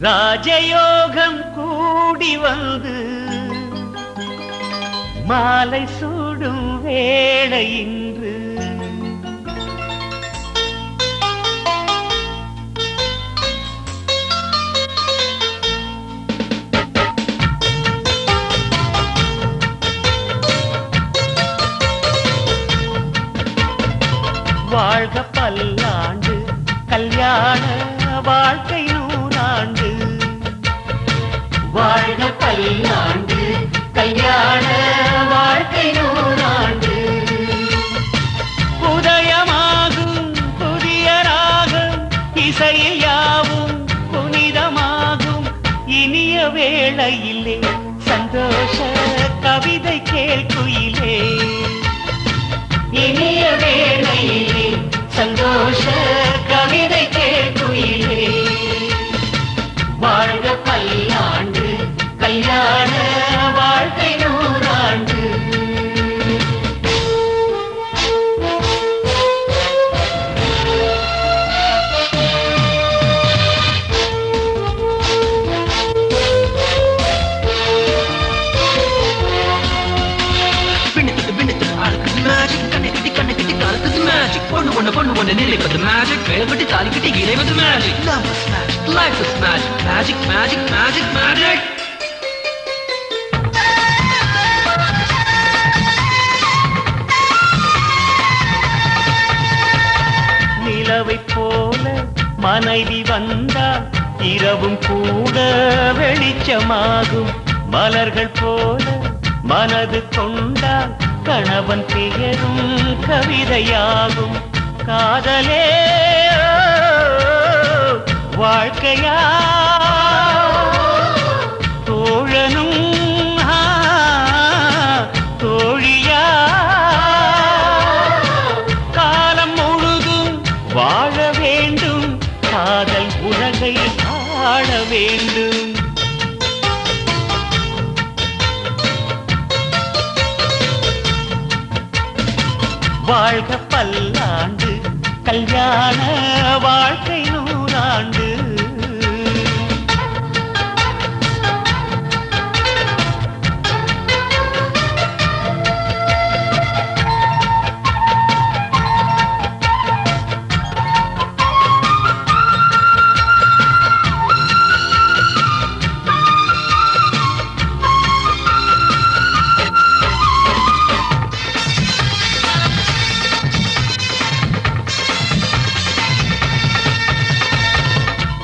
ராஜயோகம் கூடி வந்து மாலை சூடும் வேளை இன்று வாழ்க பல்லாண்டு கல்யாண வாழ்க்கை நூறாண்டு வாழ்க பல்லாண்டு கல்யாண வாழ்க்கை நூறாண்டு உதயமாகும் புதிய ராகம் இசையில் யாவும் புனிதமாகும் இனிய வேளையிலே சந்தோஷ கவிதை கேட்குயிலே இனிய வேளையிலே சந்தோஷ கவிதை கேட்குயிலே வாழ்க பல்லாண்டு கல்யாண வாழ்க்கை நூறாண்டு One nearly for the magic, velvety talikiti gile with the magic. Love is magic, life is magic, magic, magic, magic, magic. நிலவை போல மனைவி வந்தால் இரவும் கூட வெளிச்சமாகும் மலர்கள் போல மனது கொண்டால் கணவன் பெயரும் கவிதையாகும் காதலே வாழ்க்கையா தோழனும் தோழியா காலம் முழுதும் வாழ வேண்டும் காதல் உலகை ஆள வேண்டும் வாழ்க பல்லாண்டு கல்யாண வாழ்க்கை நூறாண்டு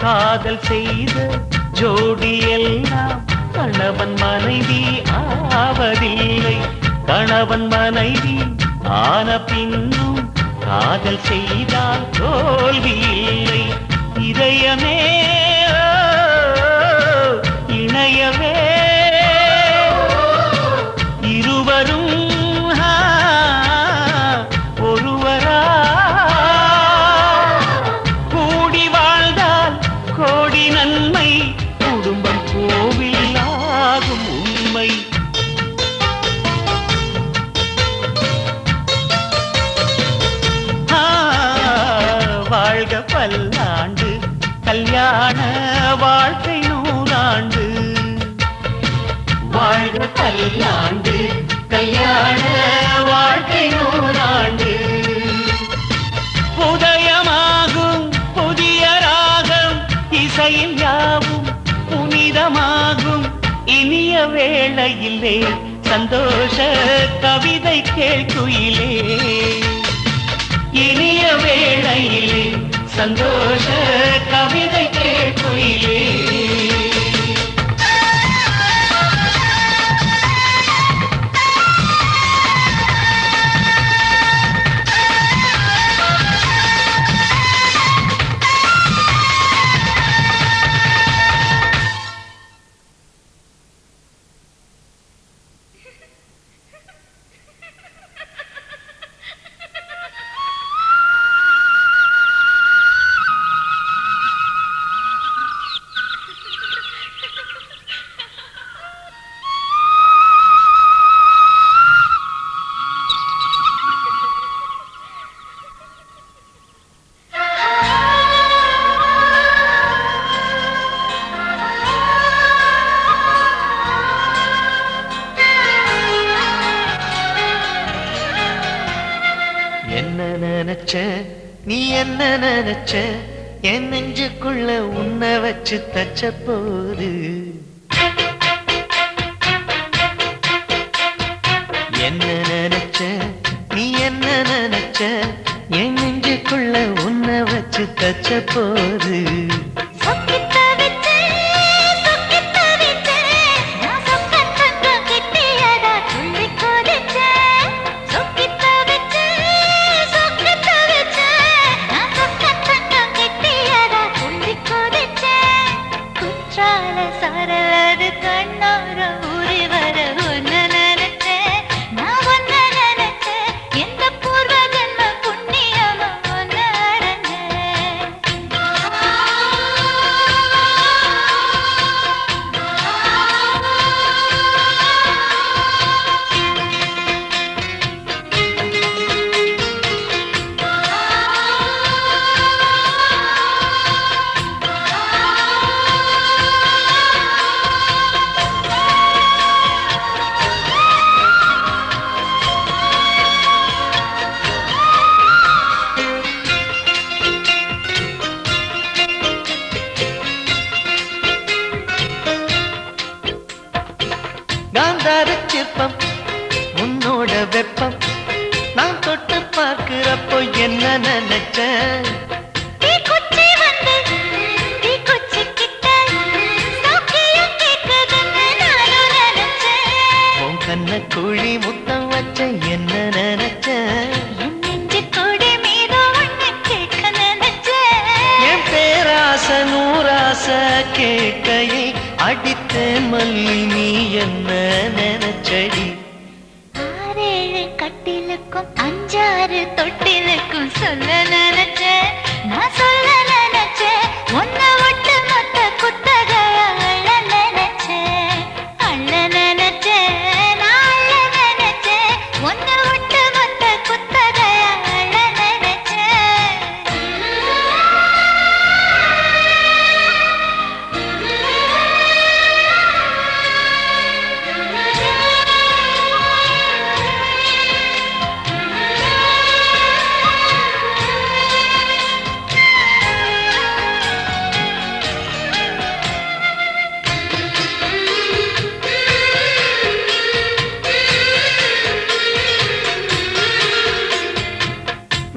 காதல் செய்த ஜோடி எல்லாம் கணவன் மனைவி ஆவதில்லை கணவன் மனைவி ஆன பின்னும் காதல் செய்தால் தோல்வி இல்லை இதயமே இணையவே இருவரும் ஒருவரா கோடி நன்மை குடும்பம் கோவிலாகும் உண்மை வாழ்க பல்லாண்டு கல்யாண வாழ்க்கை நூறாண்டு வாழ்க பல்லாண்டு கல்யாண வாழ்க்கை நூறாண்டு உதயமாகும் புதிய ராகம் இசையில் யாவும் புனிதமாகும் இனிய வேளையிலே சந்தோஷ கவிதை கேட்குயிலே இனிய வேளையிலே சந்தோஷ கவிதை கேட்குயிலே என்ன நினைச்ச என் நெஞ்சுக்குள்ள உன்னை வச்சு தச்ச போது என்ன நினைச்ச நீ என்ன நினைச்ச என் நெஞ்சுக்குள்ள உன்னை வச்சு தச்ச போது சரலது கண்ணோர ஊறி வர ஒன்னு நினைச்ச நான் ஒன்னு நினைச்ச எந்த பூர்வ ஜென்ம புண்ணியமா ஒன்னு காந்தார சிற்பம் உன்னோட வெப்பம் நான் தொட்டு பார்க்கிறப்போ என்ன நினைச்ச தீக்குச்சி வந்து தீக்குச்சி கிட்ட சௌக்கியம் கேட்குதுன்னு நானும் நினைச்சேன் உன் கண்ண குழி முத்தம் வச்ச என்ன நினைச்ச என் நெஞ்சு கொடி மீது ஒண்ணு கேட்க நினைச்சேன் என் பேராச நூராச கேட்கையை அடித்தேன் மல்லி நீ என்ன நினைச்சடி ஆறேழு கட்டிலுக்கும் அஞ்சாறு தொட்டிலுக்கும் சொல்ல நினைச்சேன் நான் சொல்ல நினைச்சேன் ஒன்ன விட்டு மொத்த குத்தகைய அள்ள நினைச்சேன் அள்ள நினைச்சேன் நான் அள்ள நினைச்சேன் ஒன்ன விட்டு மொத்த குத்தகைய அள்ள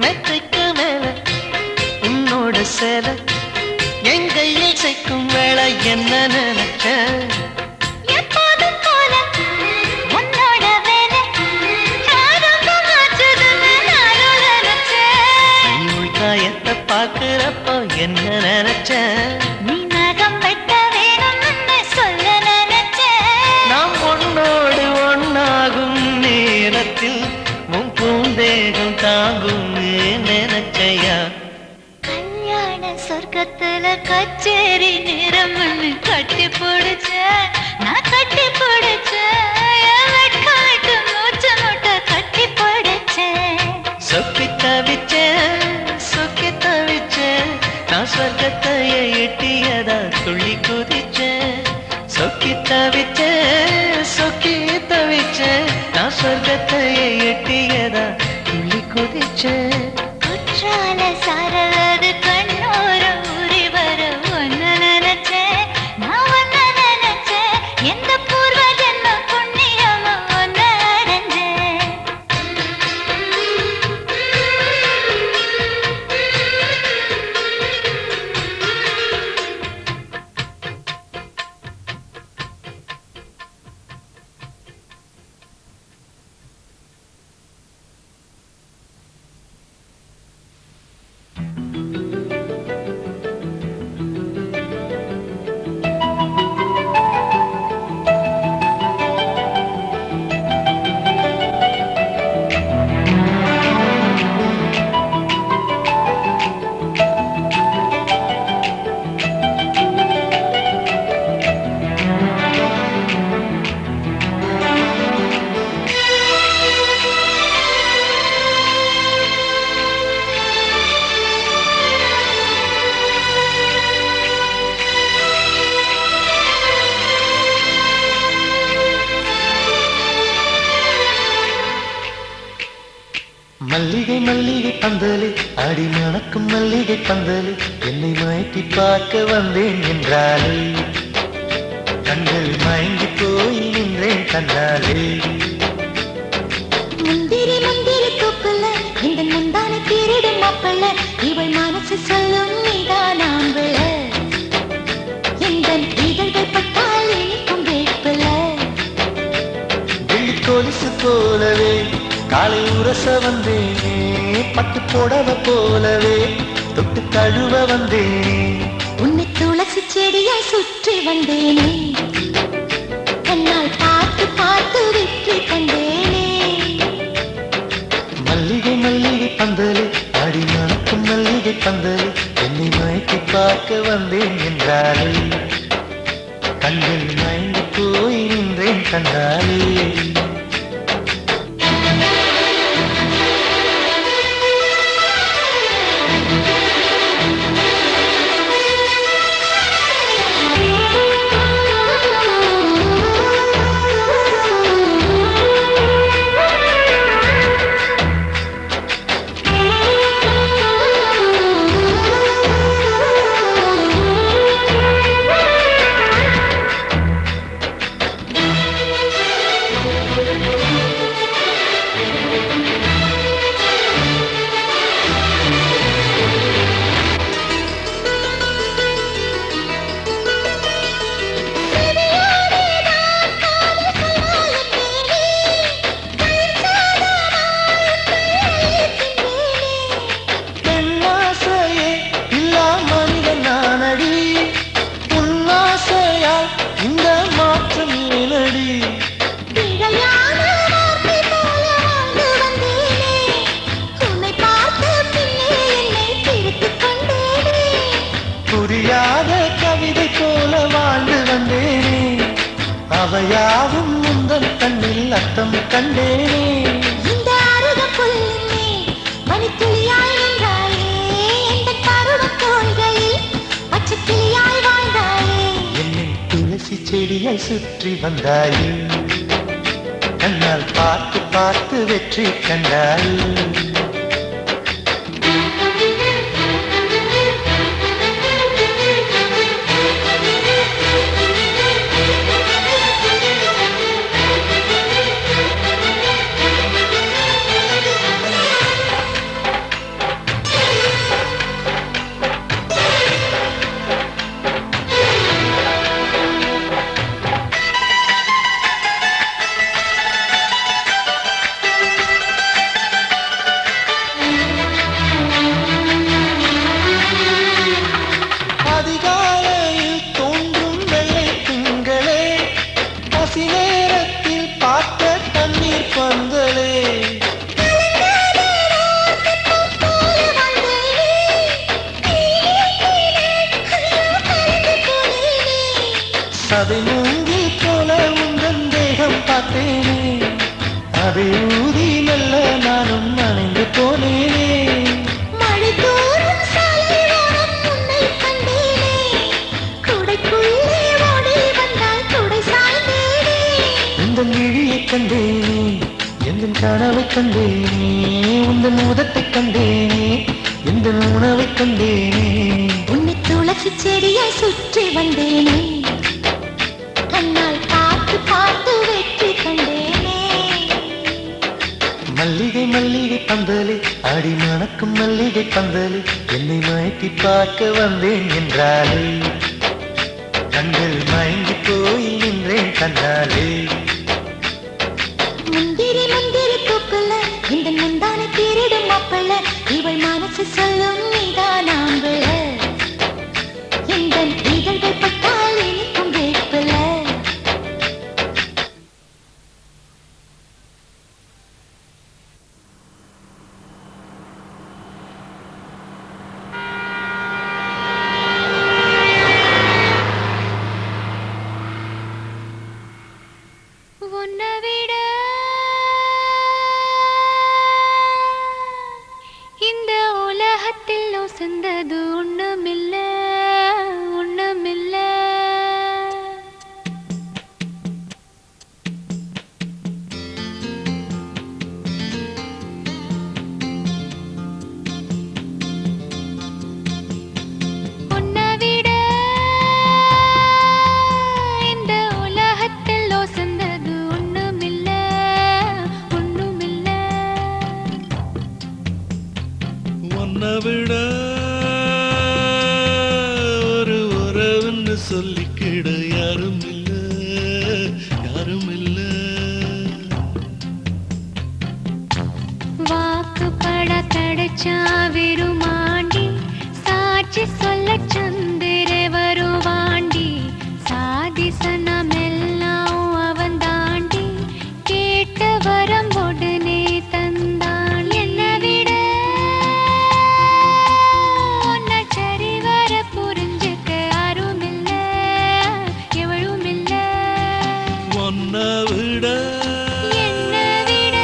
மெத்தைக்கு மேல உன்னோட சேல என் கையில் சேர்க்கும் வேளை என்ன நினைச்ச எப்போதும் போல உன்னோட வேலை யாரும் மாற்றுதுன்னு நானும் நினைச்சேன் நீ உள்காயத்தை பார்க்கிறப்போ என்ன நினைச்ச நீ நகம் வெட்ட வேணும்னு சொல்ல நினைச்சேன் நாம் ஒன்னோடு ஒன்னாகும் நேரத்தில் உன் பூந்தேகம் தாங்கும் நினைச்சையா கல்யாண சொர்க்கத்துல கச்சேரி நிறம்னு கட்டி பிடிச்ச நான் கட்டி பிடிச்சேன் என் வெட்கம் விட்டு மூச்சு முட்டை கட்டி பிடிச்சேன் சொக்கி தவிச்சேன் நான் சொர்க்கத்தைய எட்டியதா துள்ளி குதிச்சேன் சொக்கி தவிச்சேன் நான் சொர்க்கத்தைய எட்டியதா துள்ளி குதிச்சேன் குற்றால சாரலது கண்ணோர ஊறி வர ஒன்னு நினைச்சேன் நான் ஒன்னு நினைச்சேன் எந்த பூர்வ ஜென்ம புண்ணியமா ஒன்னு அடைஞ்சேன் மல்லிகை மல்லிகை பந்தலே அடி மணக்கும் மல்லிகை பந்தலே என்னை மயக்கி பார்க்க வந்தேன் என்றாலே கண்கள் மயங்கி போய் நின்றேன் கண்ணாலே முந்திரி முந்திரி தூக்கல இந்த முந்தான திருடும் மாப்பிள்ள இவள் மனசு சொல்லும் நீதான் ஆம்பள இந்த இதழ்கள் பட்டால் இனிக்கும் வேப்பில வெள்ளி கொலுசு போலவே காலை உரச வந்தேனே பட்டு புடவை போலவே தொட்டு கழுவ வந்தேனே உன்னை துளசி செடியாய் சுற்றி வந்தேனே கண்ணால் பார்த்து பார்த்து வெற்றி கண்டேனே மல்லிகை மல்லிகை பந்தலே அடி மணக்கும் மல்லிகை பந்தலே என்னை மயக்கி பார்க்க வந்தேன் என்றாலே கண்கள் மயங்கி போய் நின்றேன் கண்டாலே புரியாத கவிதை போல வாழ்ந்து வந்தேனே அவையாவும் முந்தன் கண்ணில் அர்த்தம் கண்டேனே இந்த அருக புல்லிலே மணித்துளியாய் நின்றாயே இந்த கருட தோள்களில் பச்சைக்கிளியாய் வாழ்ந்தாயே என்னை துளசி செடியாய் சுற்றி வந்தாயே கண்ணால் பார்த்து பார்த்து வெற்றி கண்டாயே சதை மூங்கி போல உந்தன் தேகம் பார்த்தேனே அதை ஊதி மெல்ல நானும் நனைந்து போனேனே மழை தோறும் சாலையோரம் உன்னை கண்டேனே குடைக்குள்ளே ஓடி வந்தால் குடை சாய்ந்தேனே உந்தன் விழியை கண்டேனே எந்தன் கனவை கண்டேனே உந்தன் உதட்டை கண்டேனே எந்தன் உணவை கண்டேனே உன்னை துளசி செடியாய் சுற்றி வந்தேனே கண்ணால் பார்த்து பார்த்து வெற்றி கண்டேனே மல்லிகை மல்லிகை பந்தலே அடி மணக்கும் மல்லிகை பந்தலே என்னை மயக்கி பார்க்க வந்தேன் என்றாலே கண்கள் மயங்கி போய் நின்றேன் கண்ணாலே முந்திரி முந்திரி தூக்கல இந்த முந்தான திருடும் மாப்பிள்ள இவள் மனசு சொல்லும் நீதான் ஆம்பள இந்த இதழ்கள் பட்டால் இனிக்கும் வேப்பில உறவுன்னு சொல்லிக்கிட யாரும் இல்ல யாரும் இல்ல. வாக்குப்பட கிடைச்சா விருமாண்டி சாட்சி சொல்ல சந்திர வருவாண்டி சாதி சனமெல்லாம் அவன் தாண்டி கேட்ட வரம் உடனே தந்தான் என்னை விட உன்னை சரி வர புரிஞ்சுக்க யாரும் இல்ல எவளும் இல்ல ஒன்ன விட என்னை விட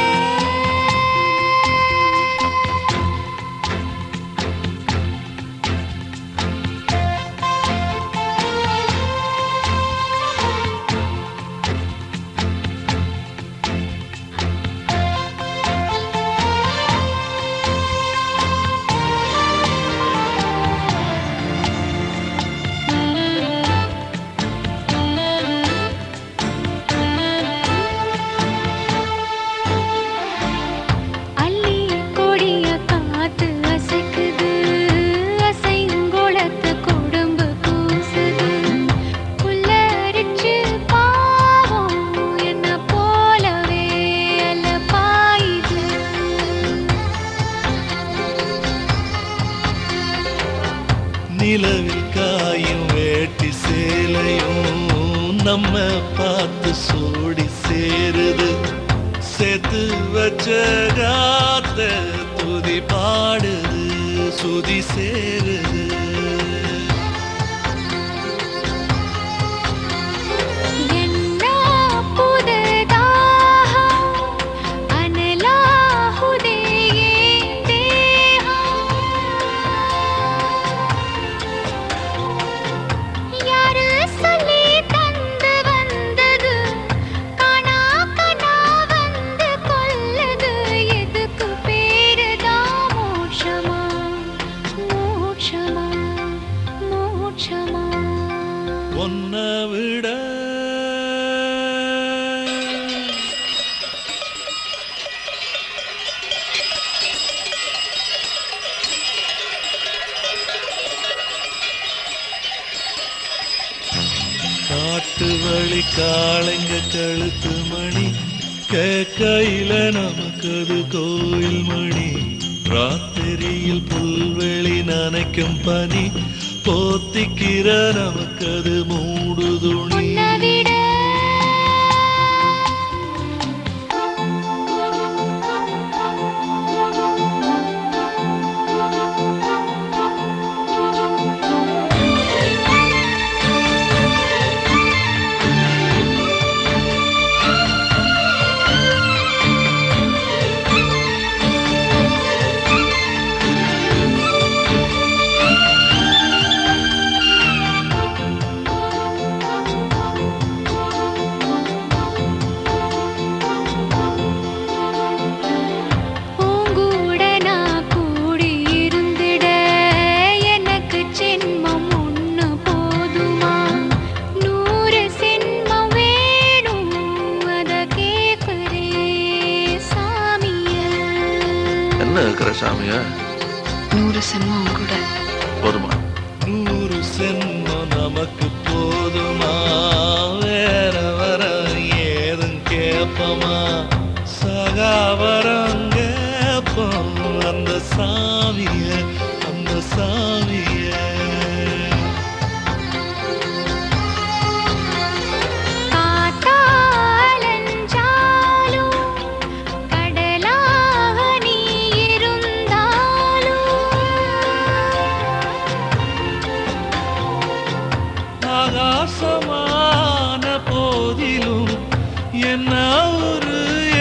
அள்ளி கொடிய காத்து அசைக்குது அசைங்குளத்து கொடும்பு கூசுது புல்லரிச்சு பாவம் என்ன போலவே அல்ல பாயுது நிலவில் காயும் வேட்டி சேலையும் நம்ம பார்த்து சோடி சேருது. சேர்த்து வச்ச காத்த துதி பாடுது சுதி சேருது. என்ன புதுதாகம் அனலாகுதே என் தேகம். யாரு சொல்லி தந்து வந்தது காணா கனா வந்து கொல்லுது. எதுக்கு பேருதான் மோட்சமா மோட்சமா மோட்சமா ஒன்ன விட காட்டு வழி காளைங்க கழுத்து மணி கேக்கையில நமக்கு அது கோயில் மணி. ராத்திரியில் புல்வெளி நனைக்கும் பனி போத்திக்கிற நமக்கு அது மூடு துணி. உன்னை விட பூங்கூட நான் கூடி இருந்திட எனக்கு ஜென்மம் ஒண்ணு போதுமா? 100 ஜென்மம் வேணும் அத கேக்குறே சாமிய. என்ன இருக்கிற சாமிய 100 சென்மம் கூட போதுமா? 100 சென்மம் நமக்கு போதுமா? வேற வர ஏதும் கேப்பமா? சகாவரம் கேப்போம் அந்த சாமிய அந்த சாமிய. காத்தாலஞ்சாலும் கடலாக நீ இருந்தாலும் ஆகாசமான போதிலும் என்ன ஒரு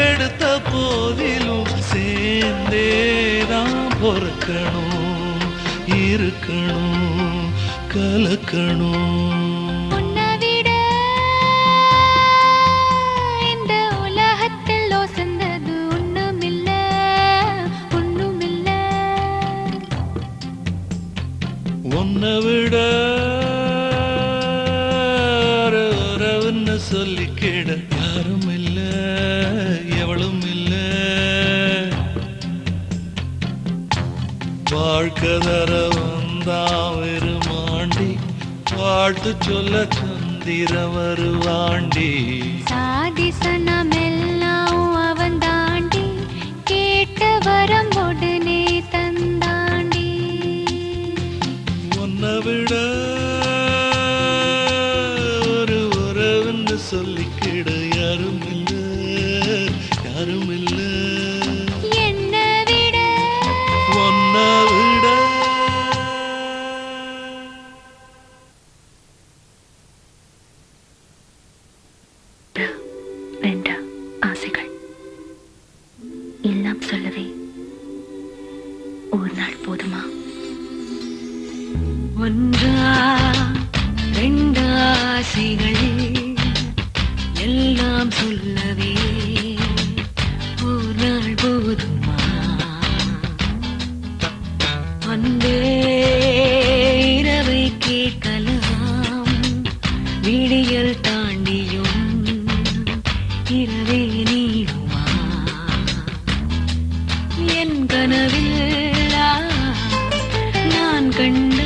எடுத்த போதிலும் சேர்ந்தேதான் பொறுக்கணும் இருக்கணும் கலக்கணும். உன்னை விட இந்த உலகத்தில் ஒசந்தது ஒண்ணுமில்ல ஒண்ணுமில்ல. உன்னை விட உறவுன்னு சொல்லிக்கிட யாரும் இல்ல எவளும் இல்ல. வாழ்க்கை தர வந்தா வெறுமாண்டி வா வாழ்த்து சொல்ல சந்திரன் வருவாண்டி. சாதிசனமெல்லாம் அவன் தாண்டி கேட்ட வரம் உடனே தந்தாண்டி. உன்னை விட ஒரு உறவுன்னு சொல்லிக்கிட யாரும் இல்ல, யாரும் இல்ல. என்னை விட உன்னை விட ரெண்டு ஆசைகள் எல்லாம் சொல்லவே ஒரு நாள் போதுமா? ஒன்றா ரெண்டு ஆசைகள் எல்லாம் சொல்லவே ஒரு நாள் போதுமா? அன்பே இரவை கேட்கலாம் விடியல் தாண்டியும் இரவே நீடுமா? என் கனவில் நான் கண்ட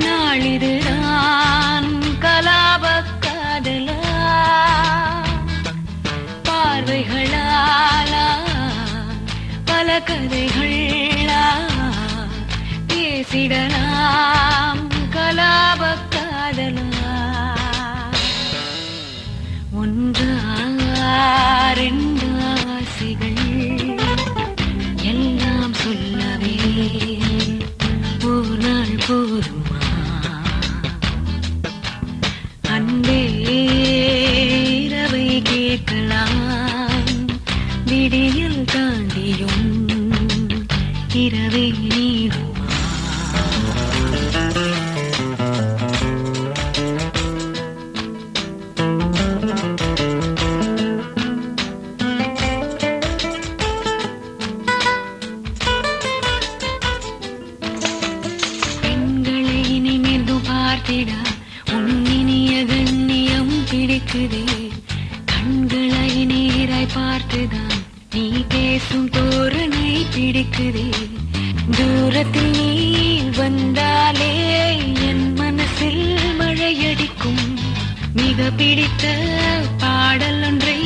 நாளிதுதான் கலாப காதலா பார்வைகளாலா பல கதைகளா பேசிடலாம் கலாப காதலா. ஒன்றா ரெண்டு ஆசைகள் எல்லாம் சொல்லவே ஒரு நாள் போதுமா? அன்பே இரவை கேட்கலாம் விடியல் தாண்டியும் இரவே நீடுமா? பெண்களை இனிமேல் பார்த்திட உன்னினிய கண்ணியம் பிடிக்குதே. கண்களை நீராய் பார்த்துதான் நீ பேசும் தோரணை பிடிக்குதே. தூரத்தில் நீ வந்தாலே என் மனசில் மழையடிக்கும். மிக பிடித்த பாடல் ஒன்றை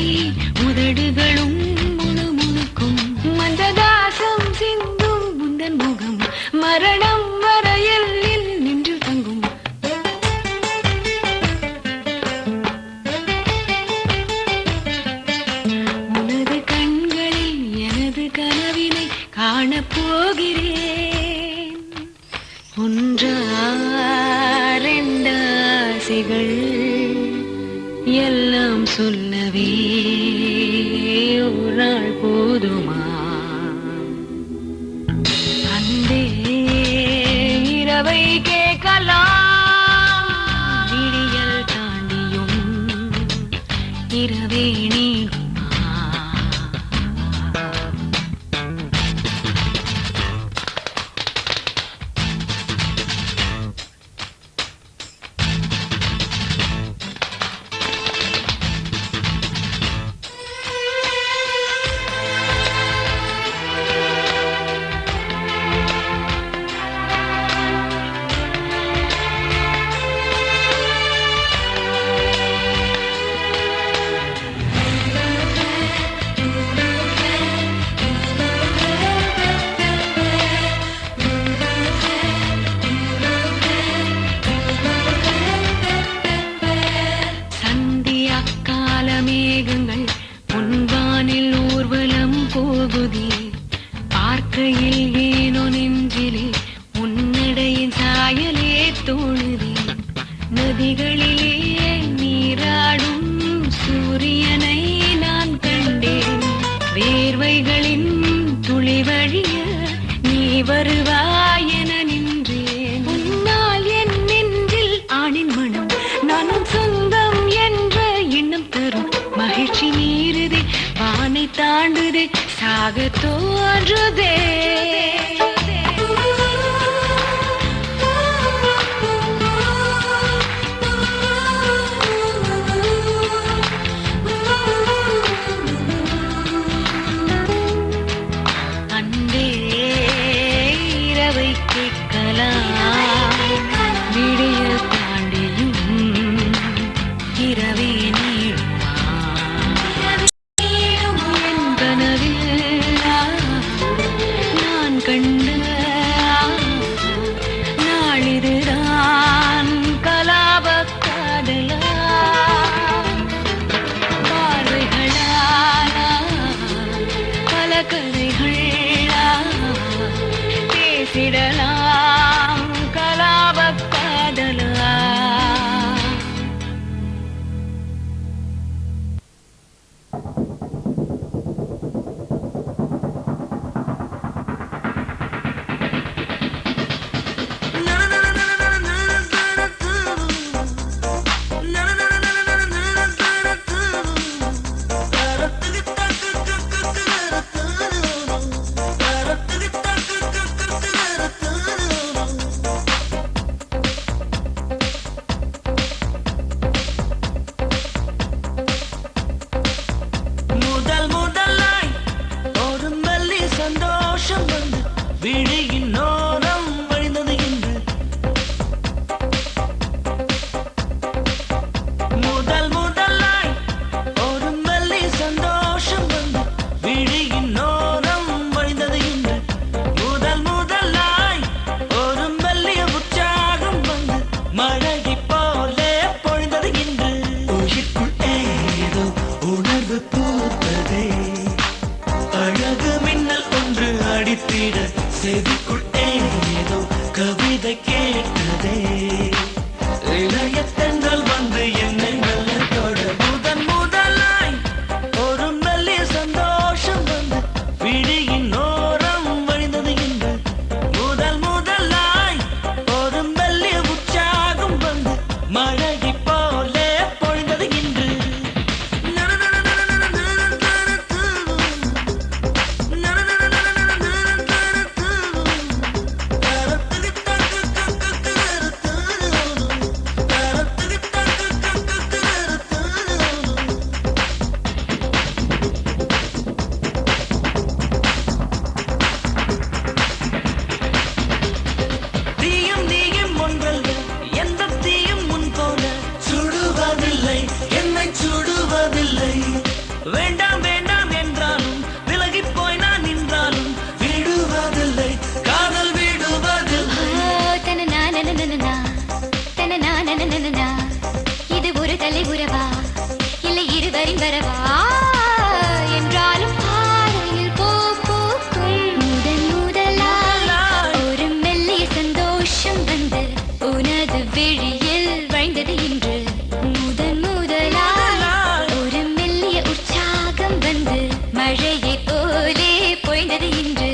உதடுகளும் முணுமுணுக்கும். மந்ததாசம் சிந்தும் முந்தன் முகம் மரணம் வரையில் நின்று தங்கும். உனது கண்களில் எனது கனவினை காணப்போகிறேன். ஒன்றா ரெண்டு ஆசைகள் எல்லாம் சொல்லவே ஒரு நாள் போதுமா? அன்பே இரவை கேட்கலாம் விடியல் தாண்டியும் இரவே நீடுமா? மேகங்கள் பொன்வானில் ஊர்வலம் போகுதே. பார்க்கையில் ஏனோ நெஞ்சிலே உன்னடையின் சாயலே தோணுதே. நதிகளிலே நீராடும் சூரியனை நான் கண்டேன். வேர்வைகளின் துளி வழிய நீ வருவாய் என நின்றேன். உன்னால் என் நெஞ்சில் ஆணின் மனம் நானும் சொந்தம் என்ற எண்ணம் தரும் மகிழ்ச்சி மீறுதே. வானை தாண்டுதே, சாக தோன்றுதே. அன்பே இரவை கேட்கலாம் செவிக்குள் ஏதோ கவிதை கேட்டதே இளைய தென்றல் வந்து என்னை மெல்ல தொட முதன் முதலாய் ஒரு மெல்லிய சந்தோஷம் வந்து விழியின் ஓரம் வழிந்தது இன்று முதல் முதலாய் ஒரு மெல்லிய உற்சாகம் வந்து மழையை போலே பொழிந்தது இன்று தீயும் நீயும் ஒன்றல்ல எந்த தீயும் முன் போல சுடுவதில்லை என்னை சுடுவதில்லை வேண்டாம் வேண்டாம் என்றாலும் விலகி போய் நான் நின்றாலும் விடுவதில்லை காதல் விடுவதில்லை இது ஒரு தலை உறவா இல்லை இருவரின் வரவா என்றாலும் பாறையில் பூ பூக்கும் முதன் முதலாய் ஒரு மெல்லிய சந்தோஷம் வந்து உனது விழியில் வழிந்தது இன்று முதன் முதலாய் ஒரு மெல்லிய உற்சாகம் வந்து மழையை போலே பொழிந்தது இன்று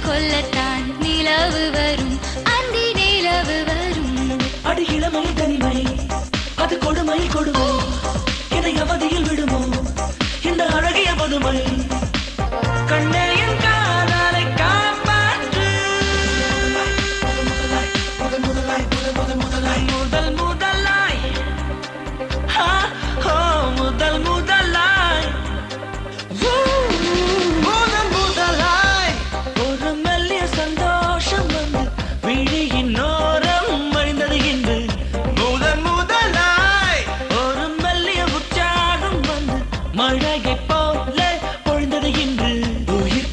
கொல்லத்தான் நிலவு வரும் அந்தி நிலவு வரும் அடி இளமை தனிமை அது கொடுமை கொடுமை என்னை அவதியில் விடுமோ இந்த அழகிய பதுமை கண்ணே என் காதலை காப்பாற்று முதல் முதலாய் முதல் முதலாய் முதல் முதலாய் ஒரு மெல்லிய சந்தோஷம் வந்து விழியின் ஓரம் வழிந்தது இன்று முதன் முதலாய் ஒரு மெல்லிய உற்சாகம் வந்து மழையை போல பொழிந்தது இன்று உயிர்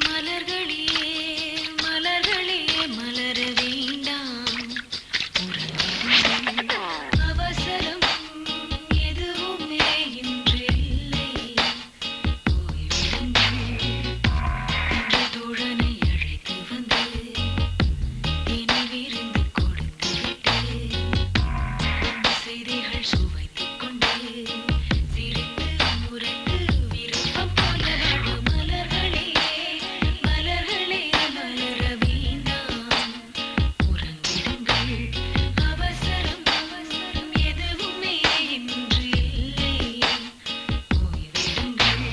மலர்களே மலர்களே மலர வேண்டாம் உறங்கிடுங்கள். அவசரம் எதுவுமே இன்று இல்லை. ஓய்விடுங்கள். என்ற தோழனை அழைத்து வந்து நினைவிருந்து கொடுத்துவிட்டு செய்திகள் சுவைத்துக் கொண்டு சிரித்து முரட்டு விருப்பம் போல வாழும் மலர்களே மலர்களே மலர வேண்டாம் உறங்கிடுங்கள். அவசரம் அவசரம் எதுவுமே இன்று இல்லை. ஓய்விடுங்கள்.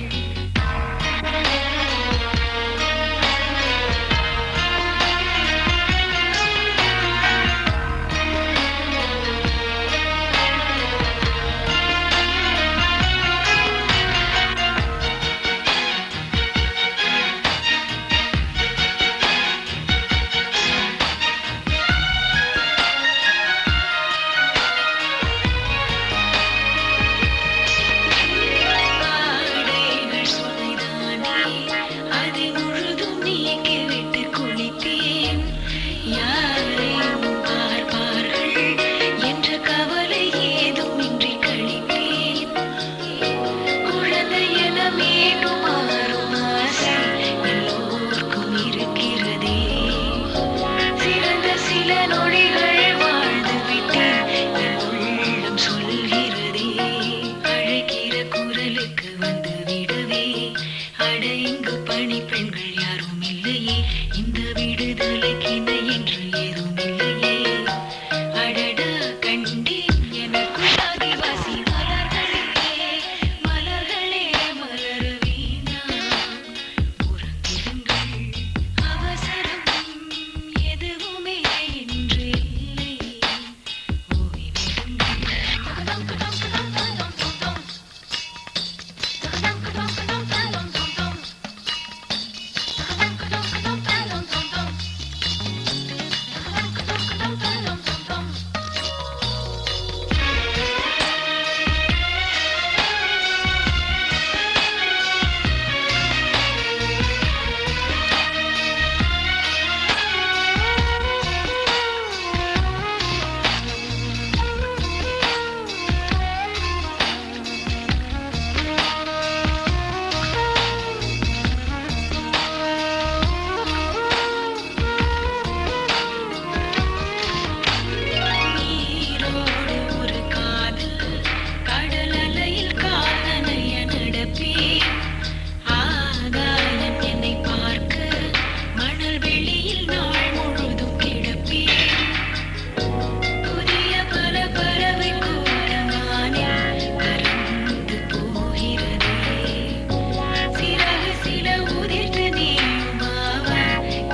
ஆடைகள் சுமைதானே அதை முழுதும் நீக்கிவிட்டு குளித்தேன். யாரையும் பார்ப்பார்கள் என்ற கவலை ஏதுமின்றி கழித்தேன். குழந்தை என மீண்டும் மாறும் ஆசை எல்லோருக்கும் இருக்கிறதே. சிறந்த சில நொடிகள் வாழ்ந்து விட்டேன் என் உள்ளம் சொல்கிறதே. அழைக்கிற குரலுக்கு வந்து விடவே அட இங்கு பணி பெண்கள் யாரும் இல்லையே. இந்த விடுதலைக்கு இணை என்று ஏதும் இல்லையே. அடடா கண்டேன் எனக்குள் ஆதிவாசி மலர்களே மலர்களே மலர வேண்டாம் உறங்கிடுங்கள். அவசரம் எதுவுமே இன்று இல்லை. நீரோடு ஒரு காதல் கடல் அலையில் காலனைய நடப்பேன். ஆகாயம் என்னை பார்க்க மணல் வெளியில் நாள் முழுதும் கிடப்பேன். புதிய பல பறவை கூட்டமானில் பறந்து போகிறதே. சிறகு சில உதிர்த்து நீயுமாவ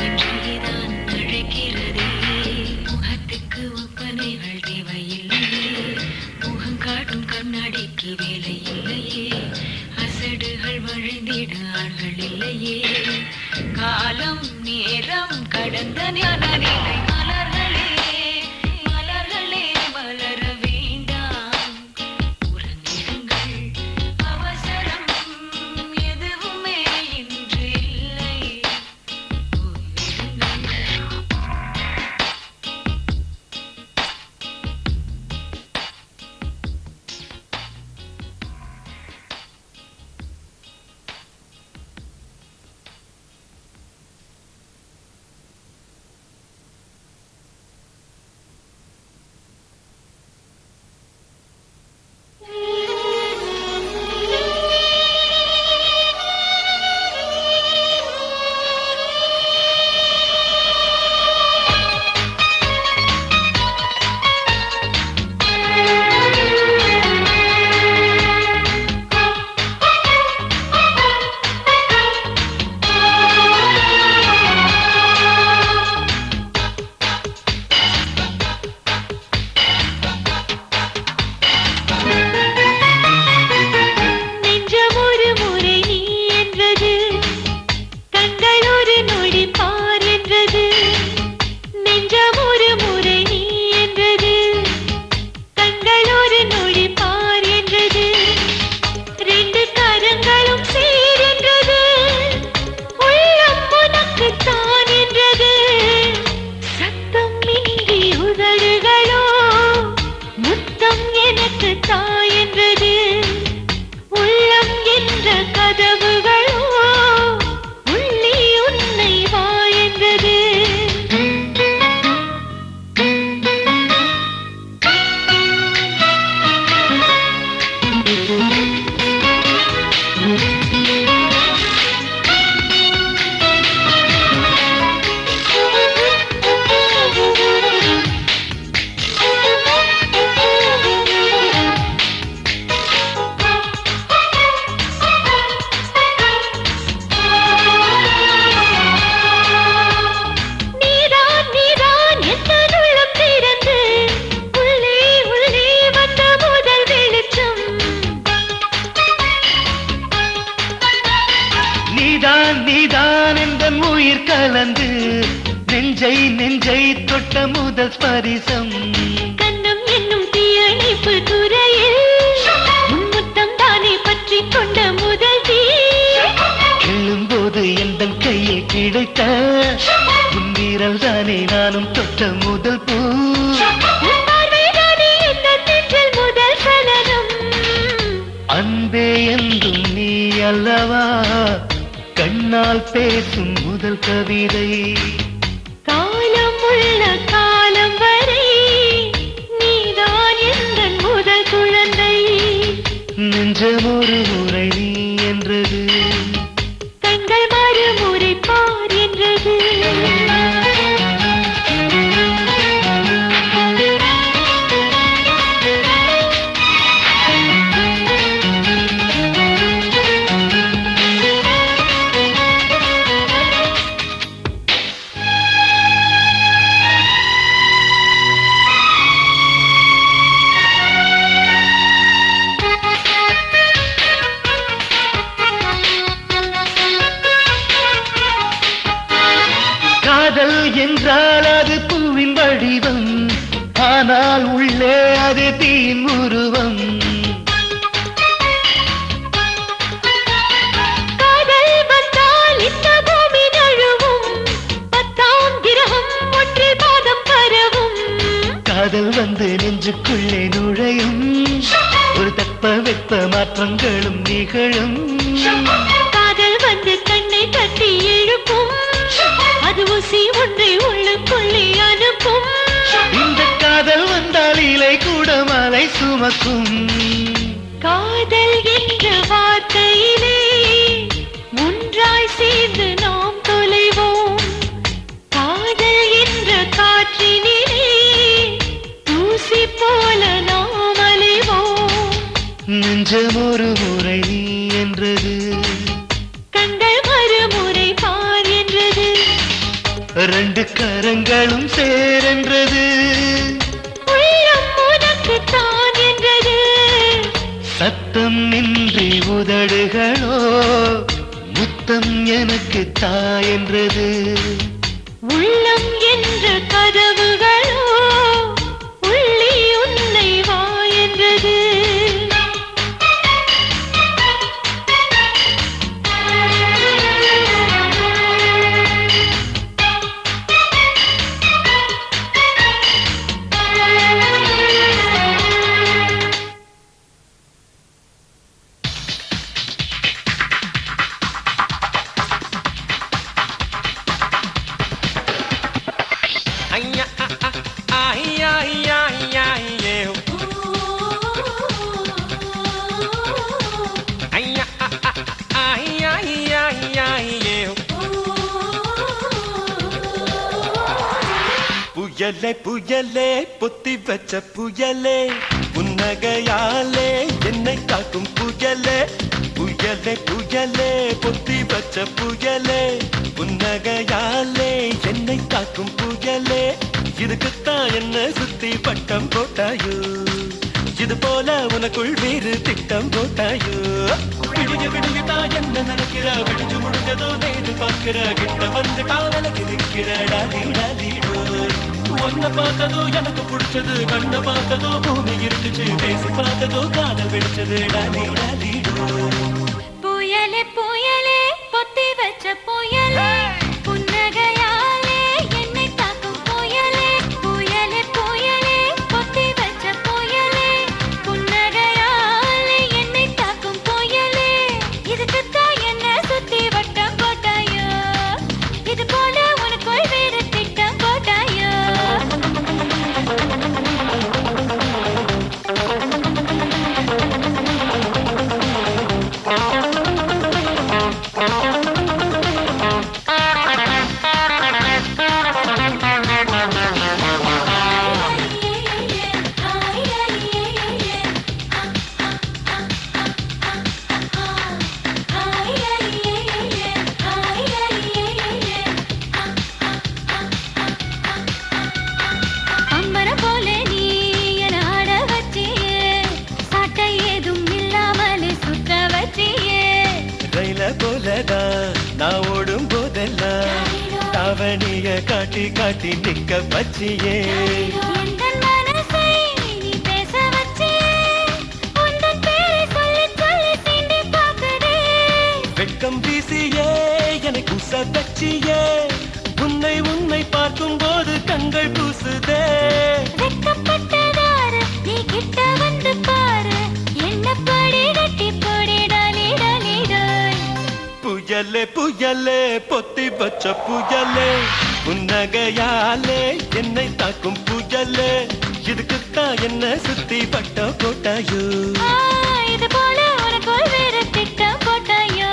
இன்றையதான் அழைக்கிறதே. முகத்துக்கு ஒப்பனைகள் தேவையில்லையே. முகம் காட்டும் கண்ணாடிக்கு வேலை இல்லையே. அசடுகள் வழிந்திட ஆள்கள் இல்லையே. காலம் நேரம் கடந்த ஞான நிலை மலர்களே மலர்களே மலர வேண்டாம் உறங்கிடுங்கள். அவசரம் எதுவுமே இன்று இல்லை. ஓய்விடுங்கள். நீதான் நீதான் என்ற உயிர் கலந்து நெஞ்சை நெஞ்சை தொட்ட முதல் ஸ்பரிசம் கண்ணம் என்னும் தீயணைப்பு துறையில் முன்முத்தம் தானே பற்றி கொண்ட முதல் தீ எழும்போது எந்த கையில் கிடைத்த முன்னீரல் தானே நானும் தொட்ட முதல் பூ உன் பார்வைதானே என் நெஞ்சில் முதல் சலனம் அன்பே என்றும் நீ அல்லவா கண்ணால் பேசும் முதல் கவிதை காலம் உள்ள காலம் வரை நீதான் எந்தன் முதல் குழந்தை நெஞ்சம் ஒரு முறை நீ என்றது கண்கள் மறுமுறை பார் என்றது காதல் என்றால் அது பூவின் வடிவம் ஆனால் உள்ளே அது தீயின் உருவம் காதல் வந்தால் இந்த பூமி நழுவும் 10ஆம் கிரகம் ஒன்றில் பாதம் பரவும் காதல் வந்து நெஞ்சுக்குள்ளே நுழையும் ஒரு தட்ப வெப்ப மாற்றங்களும் நிகழும் காதல் வந்து கண்ணை தட்டி எழுப்பும் அது ஊசி ஒன்றை உள்ளுக்குள்ளே அனுப்பும் இந்த காதல் வந்தால் இலை கூட மலை சுமக்கும் காதல் என்ற வார்த்தையிலே ஒன்றாய் சேர்ந்து நாம் தொலைவோம் காதல் என்ற காற்றினிலே தூசி போல நாம் அலைவோம் நெஞ்சம் ஒரு முறை நீ என்றது கண்கள் மறுமுறை பார் என்றது ரெண்டு கரங்களும் சேரென்றது உள்ளம் உனக்கு தான் என்றது சத்தம் இன்றி உதடுகளோ முத்தம் எனக்கு தாயென்றது உள்ளம் என்ற கதவுகளோ உள்ளே உன்னை வா என்றது புயலே புயலே பொத்தி வச்ச புயலே புன்னகையாலே என்னை காக்கும் புயலே புயலே புயலே பொத்தி வச்ச புயலே புன்னகையாலே என்னை காக்கும் புயலே இதுக்குத்தான் என்ன சுத்தி பட்டம் போட்டாயோ இது போல உனக்குள் வேறு திட்டம் போட்டாயோ விடிய விடியதான் என்ன நினைக்கிற விடிஞ்சு முடிஞ்சதோ நேரு பார்க்கிற கிட்ட வந்து காவலுக்கு நிற்கிற டாலி டாலிடோ ஒன்ன பார்த்ததோ எனக்கு பிடிச்சது கண்ண பார்த்ததோ பூமி இருந்துச்சு பேசி பார்த்ததோ காதல் வெடிச்சது டாலி டாலிடோ புயலே புயலே பொத்தி வச்ச புயலே புன்னகையாலே என்னை தாக்கும் புயலே புயலே புயலே பொத்தி வச்ச புயலே புன்னகையாலே என்னை தாக்கும் புயலே இதுக்குத்தான் என்ன சுத்தி வட்டம் போட்டாயோ இது போல உனக்குள் வேறு திட்டம் போட்டாயோ உள்ளதான் நான் ஓடும் போதெல்லாம் தாவணிய காட்டி காட்டி நிக்க பச்சியே எந்தன் மனசை நீ பேச வச்சியே உந்தன் பேரை சொல்லி சொல்லி சீண்டி பார்க்குதே வெட்கம் வீசியே என்னை குச வச்சியே உன்னை உன்னை பார்க்கும் போது கண்கள் பூசுதே வெட்கப்பட்டதாரு நீ கிட்ட வந்து பாரு என்ன படி கட்டி போடி டாலி டாலி டாய் புயலே புயலே பொத்தி வச்ச புயலே புன்னகையாலே என்னை தாக்கும் புயலே இதுக்குத்தான் என்ன சுத்தி பட்ட போட்டாயோ இது போல உனக்குள் வேறு திட்டம் போட்டாயோ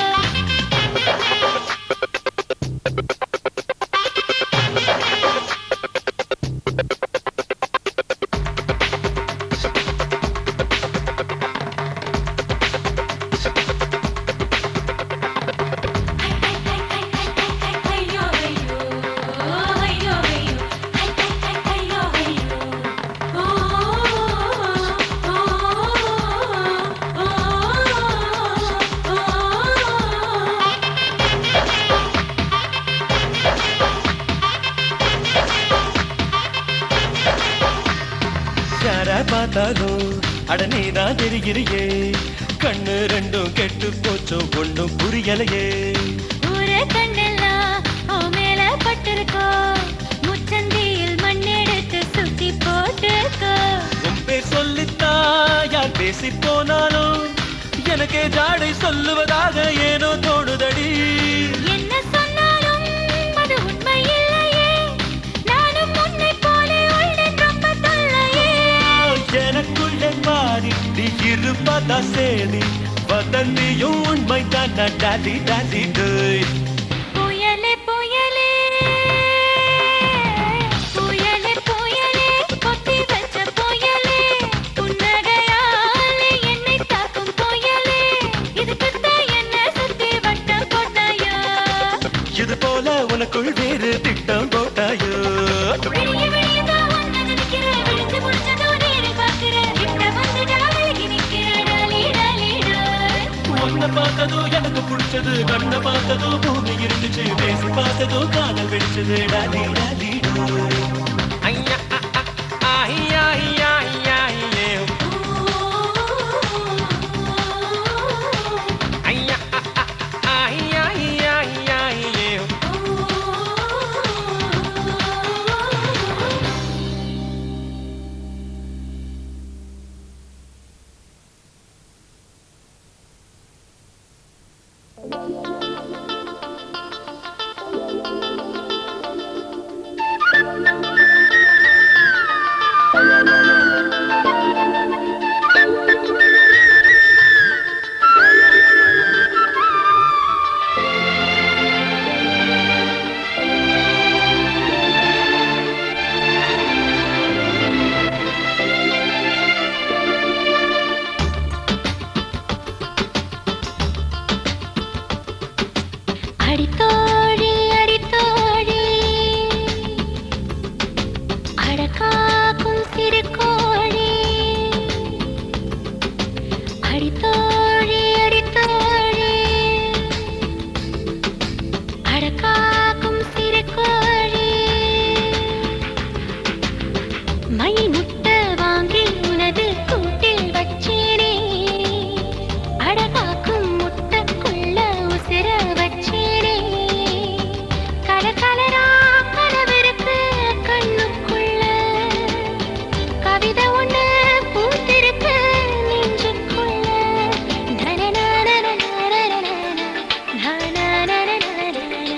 பார்த்தாலும் அடனேதான் தெரிகிறியே கண்ணு ரெண்டும் கெட்டு போச்சோ ஒன்றும் புரியலையே ஊரே கண்ணெல்லாம் உன் மேல பட்டிருக்கோ முச்சந்தியில் மண்ணெடுத்து சுத்தி போட்டுக்கோ உன் பேர் சொல்லித்தான் யார் பேசி போனாலும் எனக்கே ஜாடை சொல்லுவதாக ஏனோ தோணுதடி என்ன சொன்னாலும் அது உண்மை இல்லையே நானும் உன்னை போல உள்ளேன் ரொம்ப தொல்லையே எனக்குள்ளே பாதி நீ இருப்பதா சேதி வதந்தியும் உண்மை தான் டாடி டாடி டோய் புயலே புயலே புயலே புயலே கொத்தி வச்ச புயலே புன்னகையாலே என்னை தாக்கும் புயலே இதுக்குத்தான் என்ன சுத்தி வட்டம் போட்டாயோ இது போல உனக்குள் வேறு திட்டம் போட்டாயோ விடிய விடியதான் உன்னை நினைக்கிறேன் விழிச்சு முடிச்சதோ நேரில் பார்க்கிறேன் கிட்ட வந்துட்டா விலகி நிற்கிறேன் டாலி டாலி டாய் உன்னை பார்த்ததோ எனக்கு பிடிச்சது கண்ணை பார்த்ததோ பூமி இருந்துச்சு பேசி பார்த்ததோ காதல் வெடிச்சது டாலி டாலி டோய் ஐயா ஐயா ஐயா ஐயா ஐயா ஐயா ஐயா ஐயா ஐயா ஐயா அடித்தோழி அடித்தோழி அடக்காக்கும் சிறு கோழி அடித்தோழி அடித்தோழி அடக்காக்கும் சிறு கோழி மை முட்டை வாங்கி உனது கூட்டில் வச்சேனே அடகாக்கும் முட்டைக்குள்ள உசிர வச்சேனே கலர் கலரா கனவிருக்கு கண்ணுக்குள்ள கவிதை ஒண்ணு பூத்திருக்கு நெஞ்சுக்குள்ள நனநனநனநனநன, நனநனநனநன.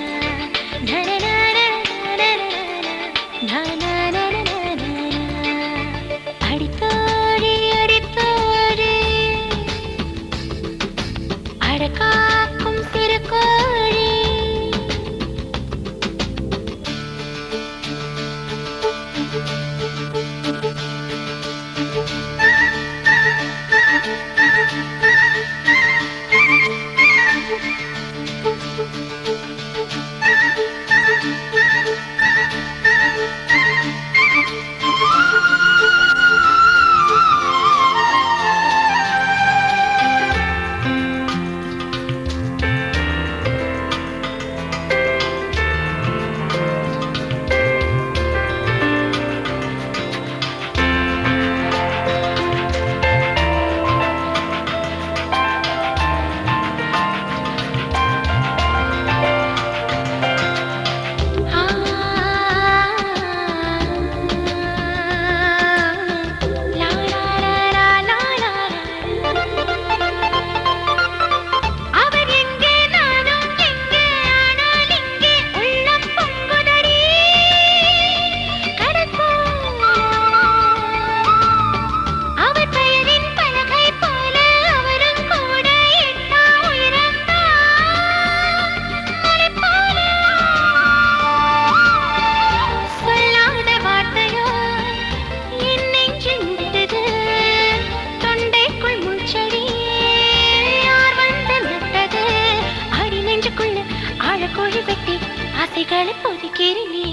நெஞ்சுக்குள்ள ஆழக்கோழி வெட்டி ஆசைகளை பொதிக்கிறேன் நீ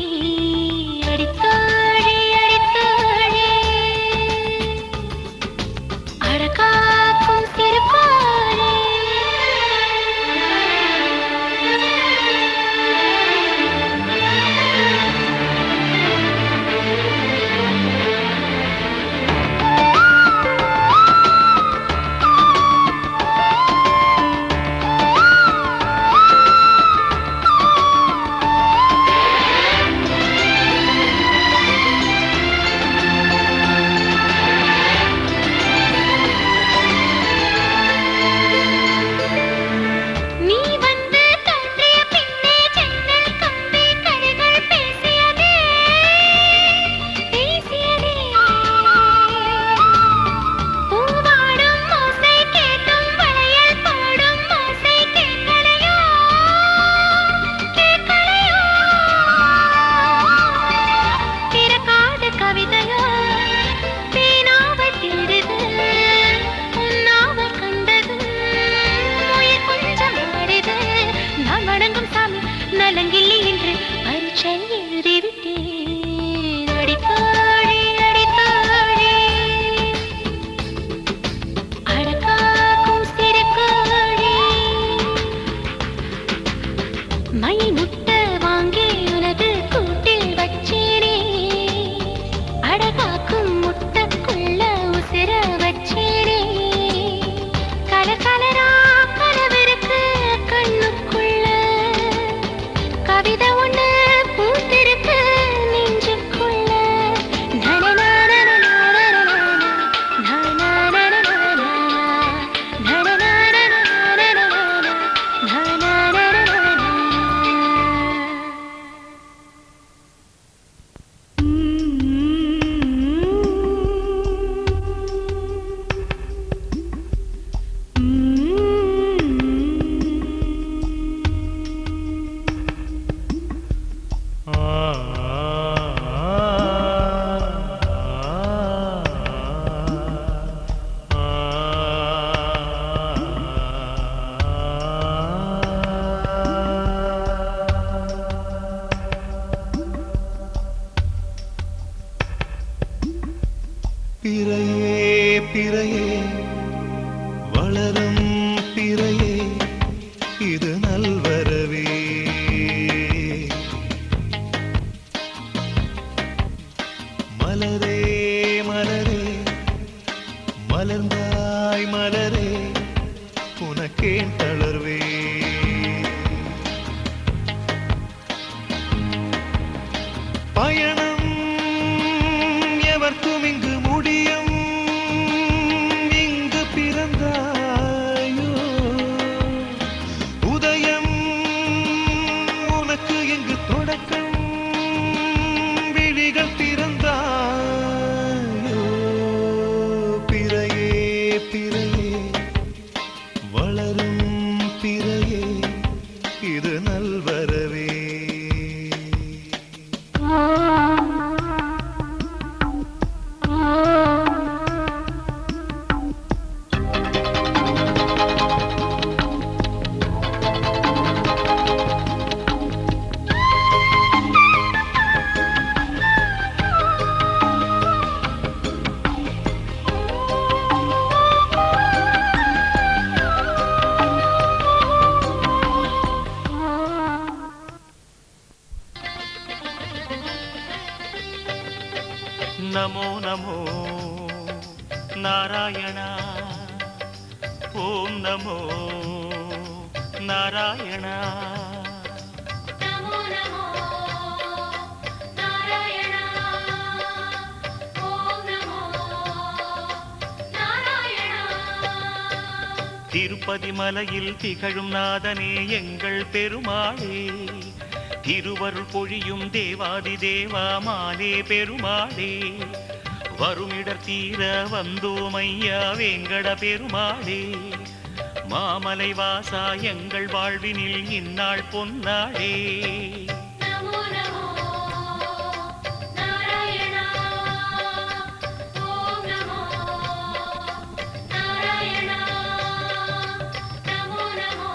அடித்தாழி அடித்தாழி அடக்காக்கும் திருப்பாழி பிறையே வளரும் பிறையே இது நல்வரவே மலரே மலரே மலர்ந்தாய் மலரே உனக்கேன் தளர்வே பயணம் எவர்க்கும் இங்கு முடியும் இங்கு பிறந்தாயோ உதயம் உனக்கு இங்கு தொடக்கம் விழிகள் திறந்தாயோ பிறையே பிறையே வளரும் பிறையே இது நல்வரவே नमो नमो नारायण ओम नमो नारायण नमो नमो नारायण ओम नमो नारायण திருப்பதி மலையில் திகழும் நாதனே எங்கள் பெருமாளே திருவருள் பொழியும் தேவாதி தேவா மாலே பெருமாளே வருமிடர் தீர வந்தோம் ஐயா வேங்கட பெருமாளே மாமலை வாசா எங்கள் வாழ்வினில் இந்நாள் பொன்னாளே नमो नमो नारायण ओम नमो नारायण नमो नमो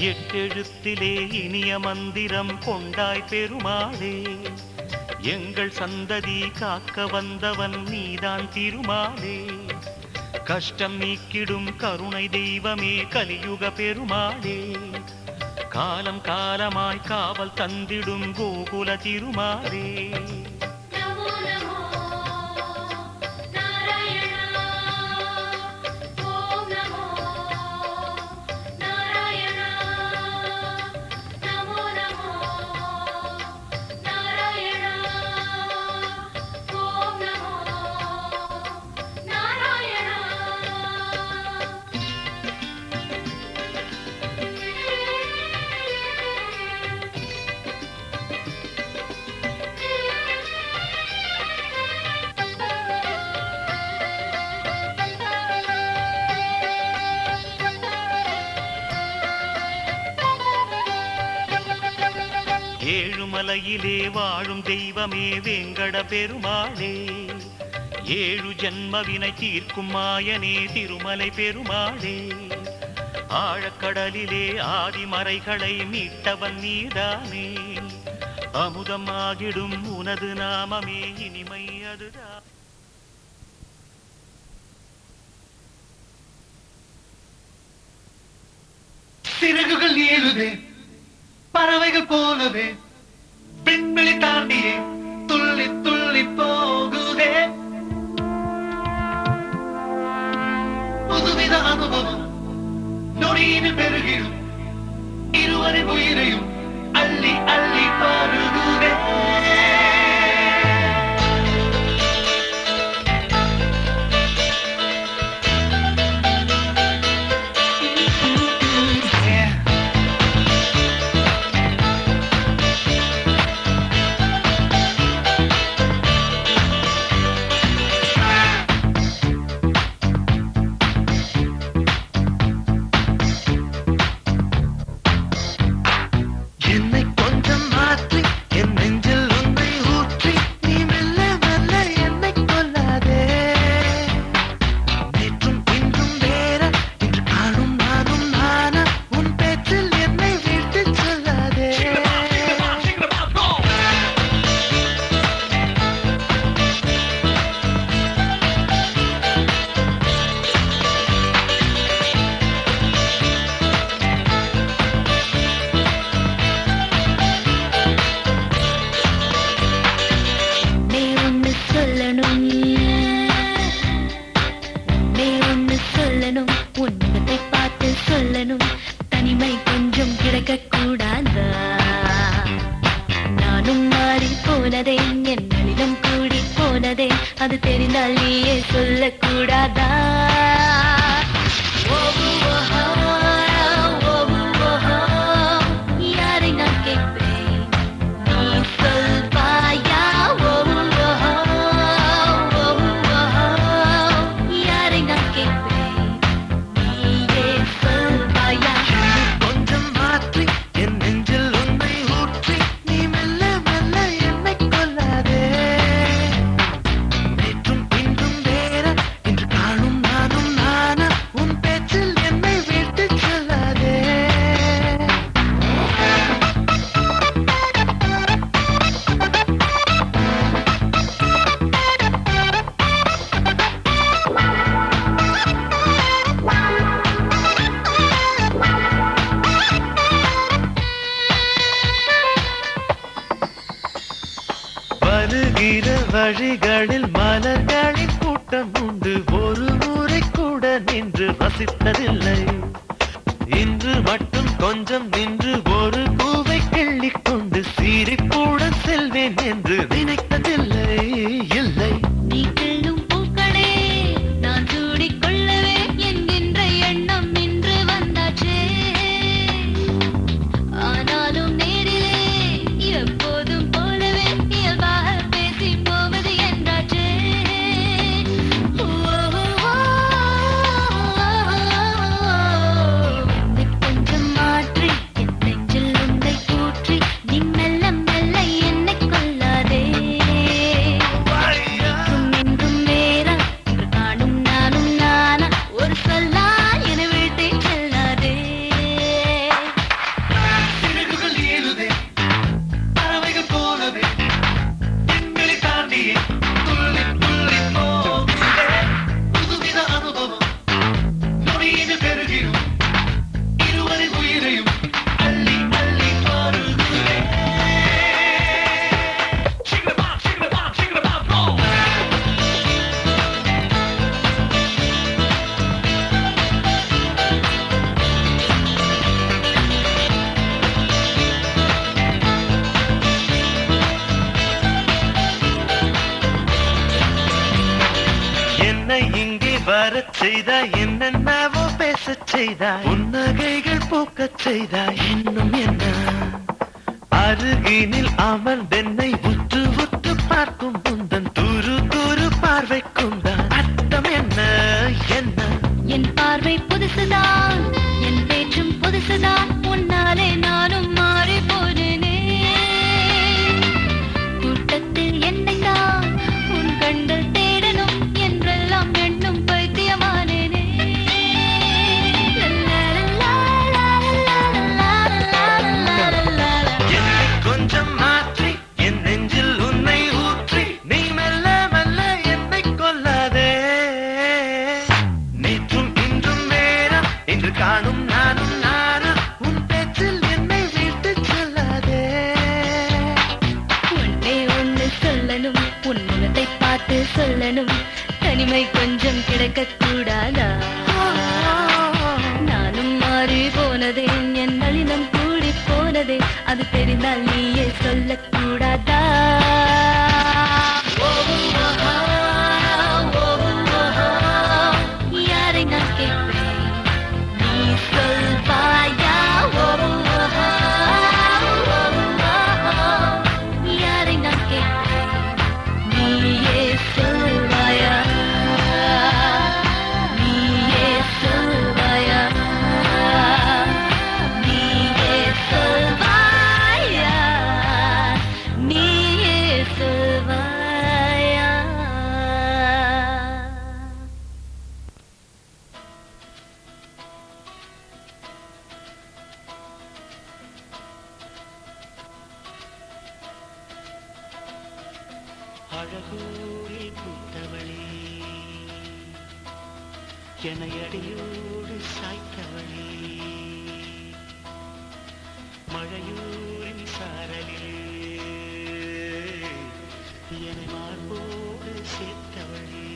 எட்டெழுத்திலே இனிய மந்திரம் கொண்டாய் பெருமாளே, எங்கள் சந்ததி காக்க வந்தவன் நீதான் திருமாலே. கஷ்டம் நீக்கிடும் கருணை தெய்வமே கலியுக பெருமாளே, காலம் காலமாய் காவல் தந்திடும் கோகுல திருமாலே. நமோ நமோ நாராயணா ஓம் நமோ நாராயணா நமோ நமோ நாராயணா ஓம் நமோ நாராயணா. ஏழுமலையிலே வாழும் தெய்வமே வேங்கட பெருமாளே, ஏழு ஜன்மவினை தீர்க்கும் மாயனே திருமலை பெருமாளே. ஆழக்கடலிலே ஆதிமறைகளை மீட்டவன் நீதானே, அமுதமாகிடும் உனது நாமமே இனிமை அதுதான். சிறகுகள் ஏழுதே பறவைகள் போலவே விண்வெளி தாண்டியே துள்ளி துள்ளி போகுதே. புதுவித அனுபவம் நொடியில் பெருகிடும் இருவரின் உயிரையும் அள்ளி அள்ளி பருகுதே. என்னை கொஞ்சம் மாற்றி என் நெஞ்சில் உன்னை ஊற்றி நீ மெல்ல மெல்ல என்னை கொல்லாதே. நேற்றும் இன்றும் வேற இன்று காணும் நானும் நானா உன் பேச்சில் என்னை வீழ்த்தி சொல்லாதே. நீ ஒன்னு சொல்லணும், நீ ஒன்னு சொல்லணும், உன்னை பார்த்து சொல்லணும், தனிமை கொஞ்சம் கிடைக்க கூடாதா? நானும் மாறி போனதே, என் நளினம் கூடி போனதே, அது தெரிந்தால் நீயே சொல்லக்கூடாதா? யாரை நான் கேட்பேன், நீ சொல்வாயா? யாரை நான் கேட்பேன், நீயே சொல்வாயா? கொஞ்சம் மாற்றி என் நெஞ்சில் உன்னை ஊற்றி நீ மெல்ல மெல்ல என்னை கொல்லாதே. நேற்றும் இன்றும் வேற இன்று காணும் நானும் நானா உன் பேச்சில் என்னை வீழ்த்தி சொல்லாதே. வருகிற வழிகளில் மலர்களின் கூட்டம் உண்டு, ஒரு முறை கூட நின்று ரசித்ததில்லை. இன்று மட்டும் கொஞ்சம் நின்று ஒரு பூவை கிள்ளிக் கொண்டு சிரிப்புடன் செல்வேன் என்று நினைத்ததில்லை. இல்லை நீ கிள்ளும் பூக்களே நான் சூடிக்கொள்ளவே என்கின்ற எண்ணம் நின்று வந்தாச்சே. ஆனாலும் நேரிலே எப்போதும் போலவே இயல்பாக பேசி போவது என்றாச்சே. என்னை கொஞ்சம் மாற்றி என் நெஞ்சில் உன்னை ஊற்றி பார்க்கச் செய்தாய், என்னென்னவோ பேசச் செய்தாய், புன்னகைகள் பூக்கச் செய்தாய், இன்னும் என்ன? அருகினில் அமர்ந்தென்னை உற்று உற்று பார்க்கும் உந்தன் துரு துரு பார்வைக்கும் தான் அர்த்தம் என்ன? என்ன? என் பார்வை புதுசுதான், என் பேச்சும் புதுசுதான், உன்னாலே நானும் மாறி போனேனே. கூட்டத்தில் என்னை தான் உன் கண்கள் தேடணும் என்றெல்லாம் எண்ணும் பைத்தியமானேனே. என்னை கொஞ்சம் மாற்றி என் நெஞ்சில் உன்னை ஊற்றி நீ மெல்ல மெல்ல என்னை கொல்லாதே. நேற்றும் இன்றும் நேரம் இன்று காணும் நானும் நானும் உன் பேச்சில் என்னை விட்டு செல்லாதே. ஒன்னே ஒண்ணு சொல்லணும், உன் முகத்தை பார்த்து சொல்லணும், தனிமை கொஞ்சம் கிடைக்க கூடாதா? நானும் மாறி போனதே, என் நளினம் கூடி போனதே, அது தெரிந்தால் நீயே சொல்லக்கூடாதா? யாரை நான் கேட்பேன், நீ சொல்வாயா? யாரை நான் கேட்பேன், நீயே சொல்வாயா? நீயே சொல்வாயா? நீயே சொல்வாயா? நீயே சொல்வாயா? அழகூரில் பூத்தவளே, என்னை அடியோடு சாய்த்தவளே, மழையூரின் சாரலிலே என்னை மார்போடு சேர்த்தவளே,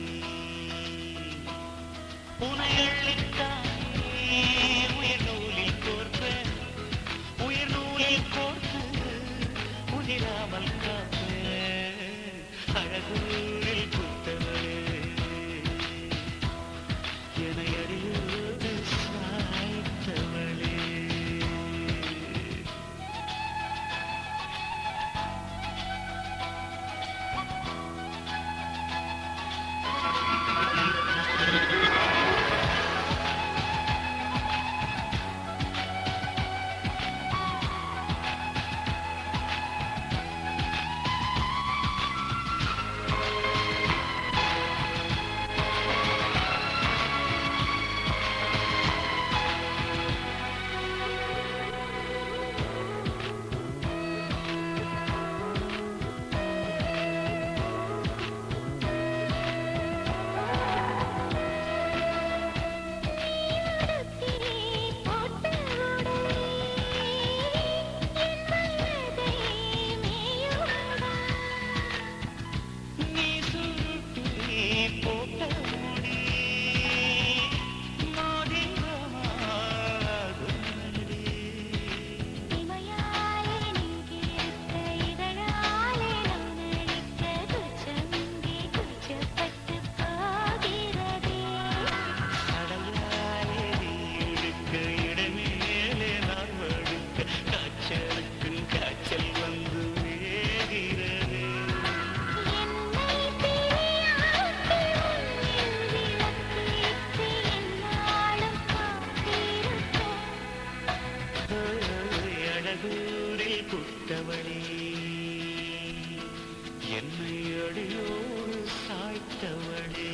உனை அள்ளித்தானே உயிர் நூலில் கோர்ப்பேன், உயிர் நூலில் கோர்த்து உதிராமல் காப்பேன். அழகூரில் பூத்தவளே, என்னை அறியோடு சாய்த்தவளே. அழகூரில் பூத்தவளே, என்னை அடியோடு சாய்த்தவளே.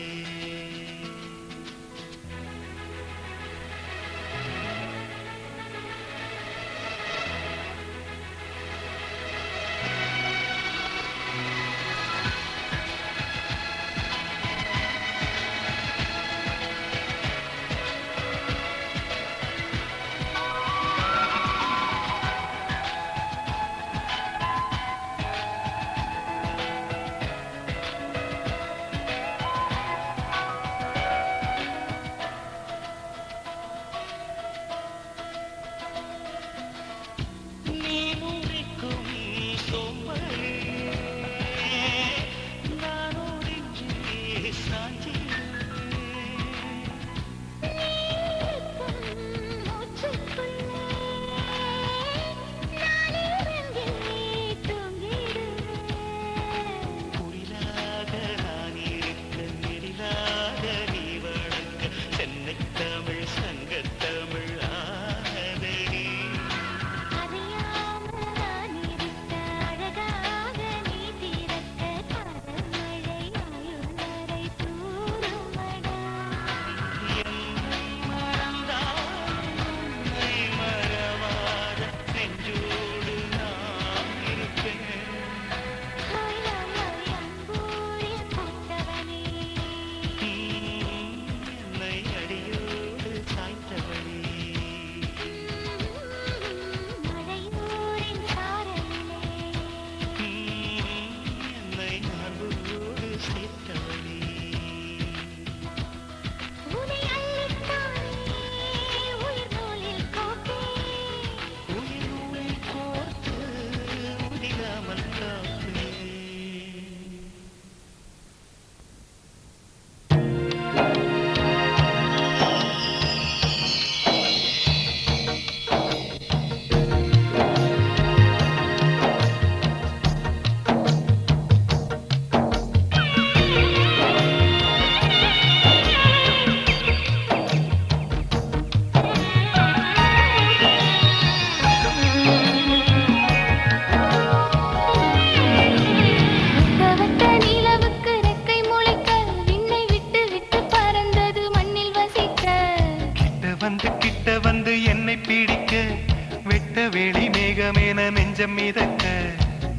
நெஞ்சம் மிதக்க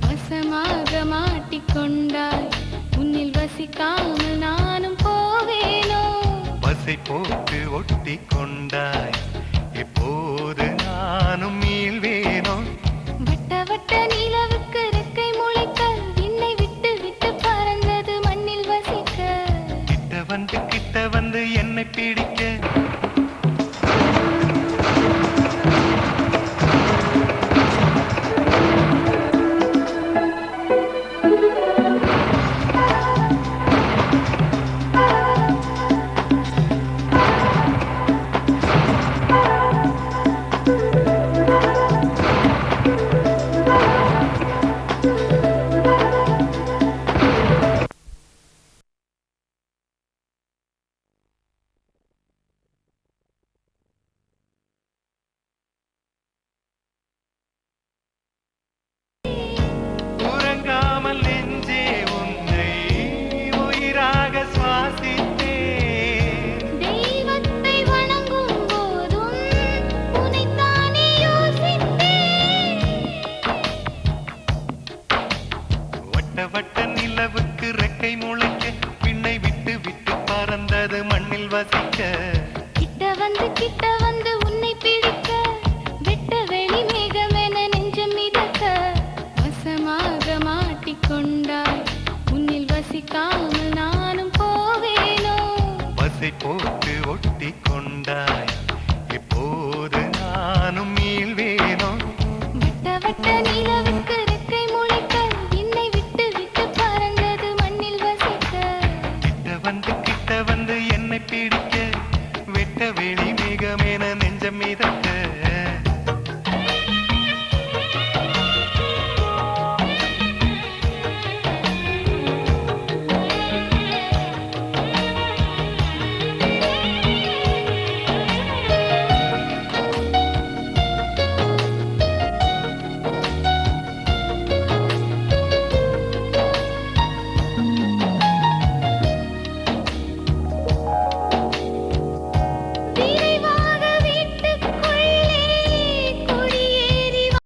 வசமாக மாட்டிக்கொண்டாய் உன்னில் வசிக்காமல் நானும் போவேனோ பசை போட்டு ஒட்டி கொண்டாய் எப்போது நானும் மீள்வேனோ வட்ட வட்ட நிலவுக்கு ரெக்கை முளைக்க என்னை விட்டு விட்டு பறந்தது மண்ணில் வசிக்க கிட்ட வந்து என்னை பிடிக்க உறங்காமல் நெஞ்சே உன்னை உயிராக சுவாசித்தேன் தெய்வத்தை வணங்கும் போதும் உன்னைத்தானே யோசித்தேன் வட்ட வட்ட நிலவுக்கு ரெக்கை முளைக்க பின்னை விட்டு விட்டு பறந்தது மண்ணில் வசிக்க கிட்ட வந்து உன்னை பிடிக்க வெட்ட வெளி மேகமென நெஞ்சம் மிதக்க வசமாக மாட்டிக்கொண்டாய் உன்னில் வசிக்காமல் நானும் போவேனோ பசை போட்டு ஒட்டி கொண்டாய் எப்போது நானும் மீள்வேனோ வட்ட வட்ட நிலவுக்கு ரெக்கை முளைக்க என்னை விட்டு விட்டு பறந்தது மண்ணில் வசிக்க கிட்ட வந்து என்னை பிடிக்க வெட்ட வெளி மிகமென நெஞ்சம் மிதக்க